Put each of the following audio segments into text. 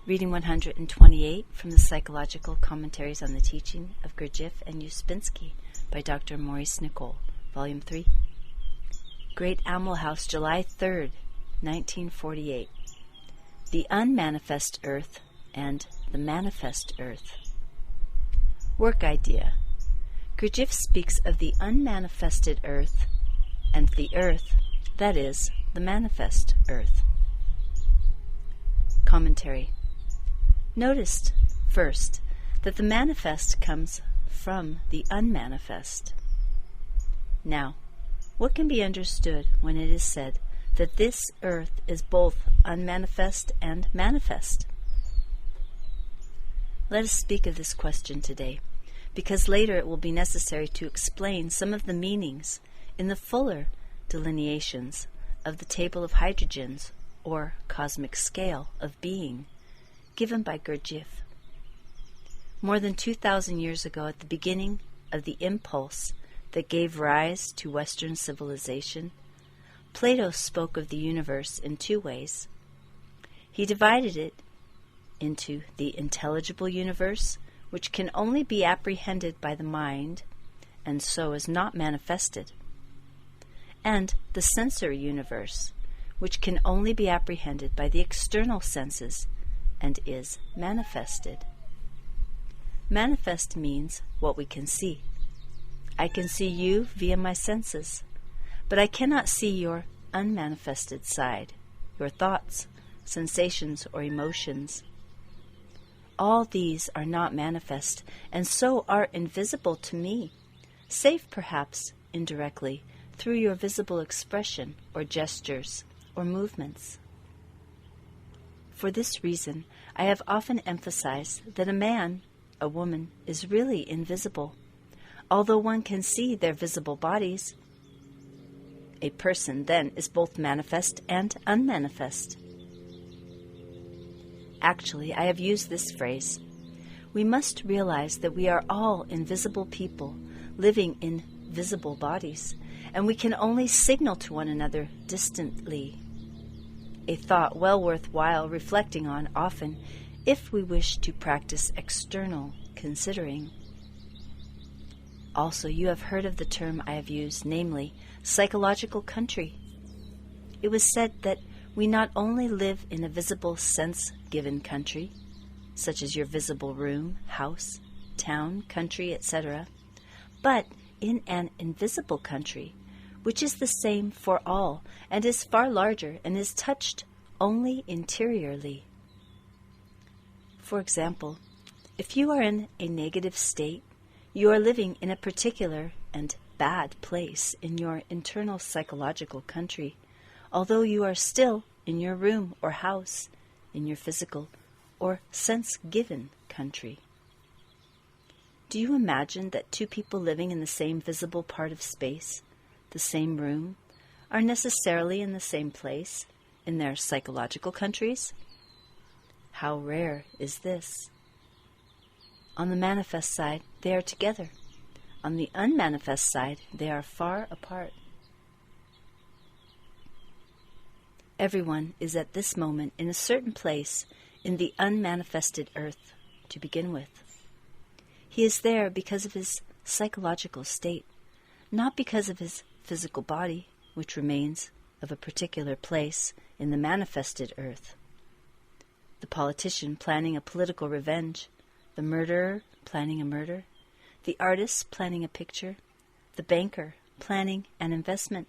Reading 128 from the Psychological Commentaries on the Teaching of Gurdjieff and Ouspensky by Dr. Maurice Nicole, Volume 3. Great Animal House, July 3rd, 1948. The Unmanifest Earth and the Manifest Earth. Work idea. Gurdjieff speaks of the unmanifested earth and the earth, that is, the manifest earth. Commentary. Notice, first, that the manifest comes from the unmanifest. Now, what can be understood when it is said that this earth is both unmanifest and manifest? Let us speak of this question today, because later it will be necessary to explain some of the meanings in the fuller delineations of the table of hydrogens, or cosmic scale of being, given by Gurdjieff. More than 2,000 years ago, at the beginning of the impulse that gave rise to Western civilization, Plato spoke of the universe in two ways. He divided it into the intelligible universe, which can only be apprehended by the mind, and so is not manifested, and the sensory universe, which can only be apprehended by the external senses, and is manifested. Manifest means what we can see. I can see you via my senses, but I cannot see your unmanifested side, your thoughts, sensations, or emotions. All these are not manifest, and so are invisible to me, save perhaps indirectly through your visible expression or gestures or movements. For this reason, I have often emphasized that a man, a woman, is really invisible, although one can see their visible bodies. A person, then, is both manifest and unmanifest. Actually, I have used this phrase. We must realize that we are all invisible people living in visible bodies, and we can only signal to one another distantly. A thought well worthwhile reflecting on often if we wish to practice external considering. Also, you have heard of the term I have used, namely, psychological country. It was said that we not only live in a visible sense-given country, such as your visible room, house, town, country, etc., but in an invisible country, which is the same for all, and is far larger, and is touched only interiorly. For example, if you are in a negative state, you are living in a particular and bad place in your internal psychological country, although you are still in your room or house, in your physical or sense-given country. Do you imagine that two people living in the same visible part of space, the same room, are necessarily in the same place in their psychological countries? How rare is this? On the manifest side, they are together. On the unmanifest side, they are far apart. Everyone is at this moment in a certain place in the unmanifested earth to begin with. He is there because of his psychological state, not because of his physical body, which remains of a particular place in the manifested earth. The politician planning a political revenge, the murderer planning a murder, the artist planning a picture, the banker planning an investment,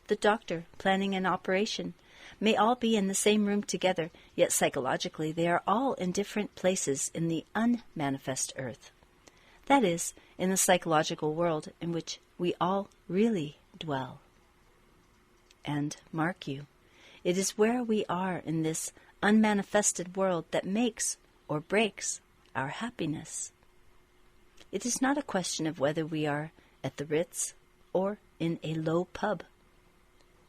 the doctor planning an operation, may all be in the same room together, yet psychologically they are all in different places in the unmanifest earth. That is, in the psychological world in which we all really dwell. And, mark you, it is where we are in this unmanifested world that makes or breaks our happiness. It is not a question of whether we are at the Ritz or in a low pub.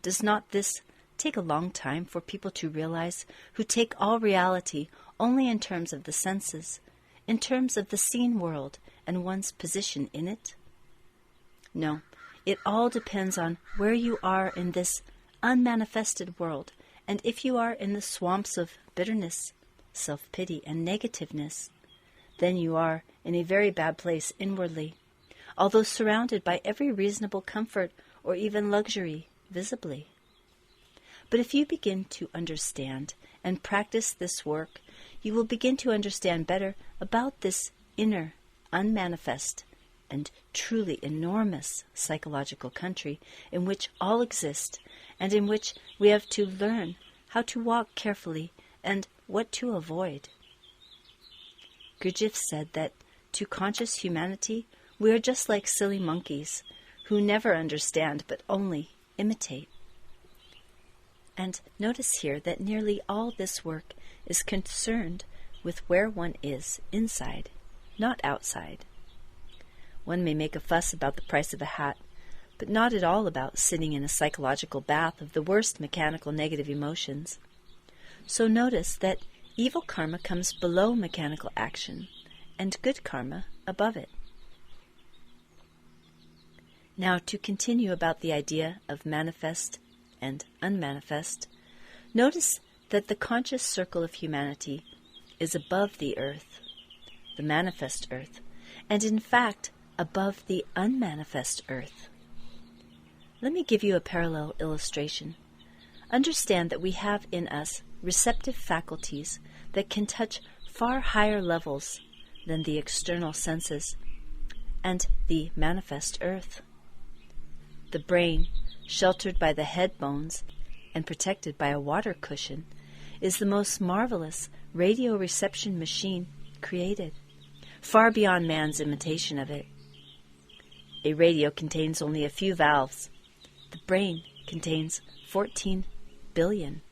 Does not this take a long time for people to realize who take all reality only in terms of the senses, in terms of the seen world and one's position in it? No, it all depends on where you are in this unmanifested world, and if you are in the swamps of bitterness, self-pity, and negativeness, then you are in a very bad place inwardly, although surrounded by every reasonable comfort or even luxury visibly. But if you begin to understand and practice this work, you will begin to understand better about this inner, unmanifest, and truly enormous psychological country in which all exist, and in which we have to learn how to walk carefully and what to avoid. Gurdjieff said that to conscious humanity, we are just like silly monkeys who never understand but only imitate. And notice here that nearly all this work is concerned with where one is inside, not outside. One may make a fuss about the price of a hat, but not at all about sitting in a psychological bath of the worst mechanical negative emotions. So notice that evil karma comes below mechanical action, and good karma above it. Now, to continue about the idea of manifest and unmanifest, notice that the conscious circle of humanity is above the earth, the manifest earth, and in fact above the unmanifest earth. Let me give you a parallel illustration. Understand that we have in us receptive faculties that can touch far higher levels than the external senses and the manifest earth. The brain, sheltered by the head bones and protected by a water cushion, is the most marvelous radio reception machine created, far beyond man's imitation of it. A radio contains only a few valves. The brain contains 14 billion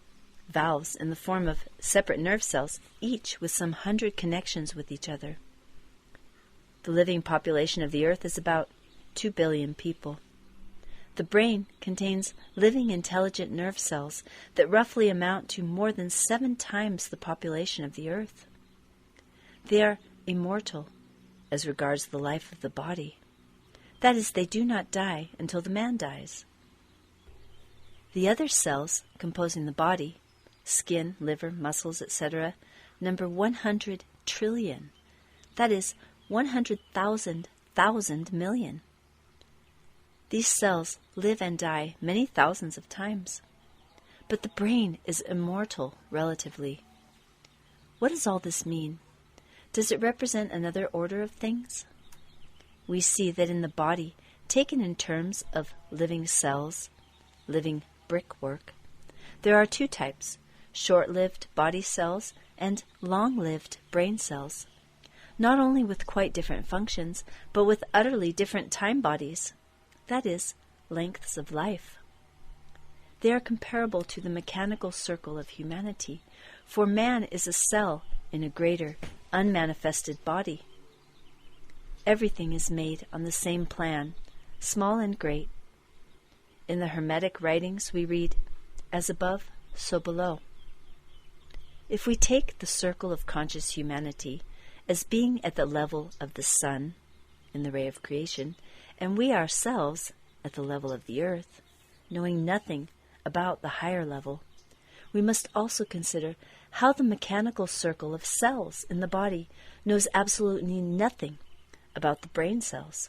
valves in the form of separate nerve cells, each with some 100 connections with each other. The living population of the earth is about 2 billion people. The brain contains living intelligent nerve cells that roughly amount to more than 7 times the population of the earth. They are immortal as regards the life of the body. That is, they do not die until the man dies. The other cells composing the body, skin, liver, muscles, etc., number 100 trillion. That is, 100,000 million. These cells live and die many thousands of times. But the brain is immortal relatively. What does all this mean? Does it represent another order of things? We see that in the body, taken in terms of living cells, living brickwork, there are 2 types, short-lived body cells and long-lived brain cells, not only with quite different functions, but with utterly different time bodies. That is, lengths of life. They are comparable to the mechanical circle of humanity, for man is a cell in a greater, unmanifested body. Everything is made on the same plan, small and great. In the Hermetic writings we read, as above, so below. If we take the circle of conscious humanity as being at the level of the sun in the ray of creation, and we ourselves at the level of the earth, knowing nothing about the higher level, we must also consider how the mechanical circle of cells in the body knows absolutely nothing about the brain cells,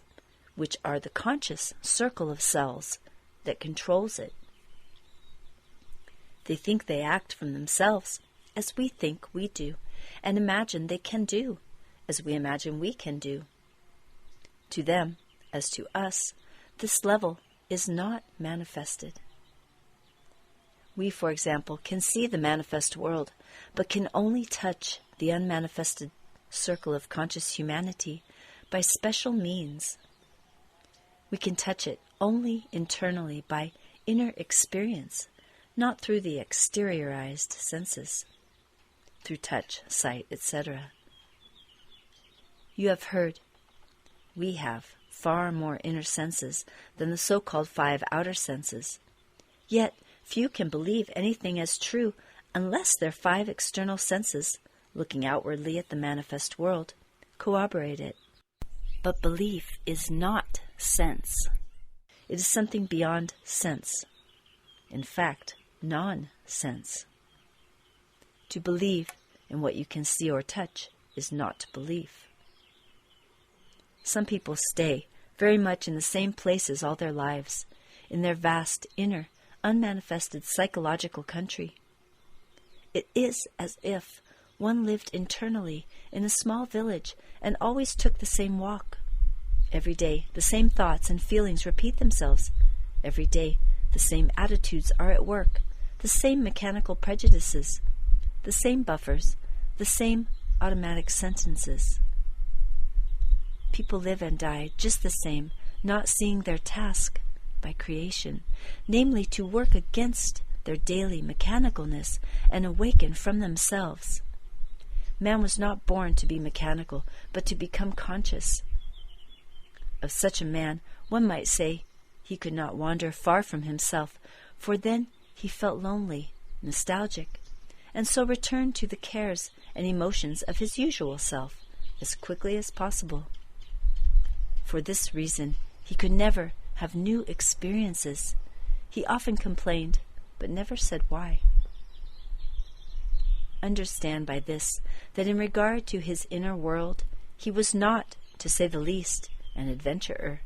which are the conscious circle of cells that controls it. They think they act from themselves, as we think we do, and imagine they can do, as we imagine we can do. To them, as to us, this level is not manifested. We, for example, can see the manifest world, but can only touch the unmanifested circle of conscious humanity by special means. We can touch it only internally by inner experience, not through the exteriorized senses, through touch, sight, etc. You have heard, we have far more inner senses than the so-called 5 outer senses. Yet few can believe anything as true unless their 5 external senses, looking outwardly at the manifest world, corroborate it. But belief is not sense. It is something beyond sense. In fact, non-sense. To believe and what you can see or touch is not belief. Some people stay very much in the same places all their lives, in their vast, inner, unmanifested psychological country. It is as if one lived internally in a small village and always took the same walk. Every day, the same thoughts and feelings repeat themselves. Every day, the same attitudes are at work, the same mechanical prejudices, the same buffers, the same automatic sentences. People live and die just the same, not seeing their task by creation, namely to work against their daily mechanicalness and awaken from themselves. Man was not born to be mechanical, but to become conscious. Of such a man, one might say he could not wander far from himself, for then he felt lonely, nostalgic, and so returned to the cares and emotions of his usual self as quickly as possible. For this reason, he could never have new experiences. He often complained, but never said why. Understand by this that in regard to his inner world, he was not, to say the least, an adventurer.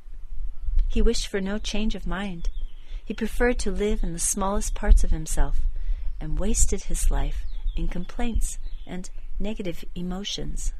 He wished for no change of mind. He preferred to live in the smallest parts of himself, and wasted his life in complaints and negative emotions.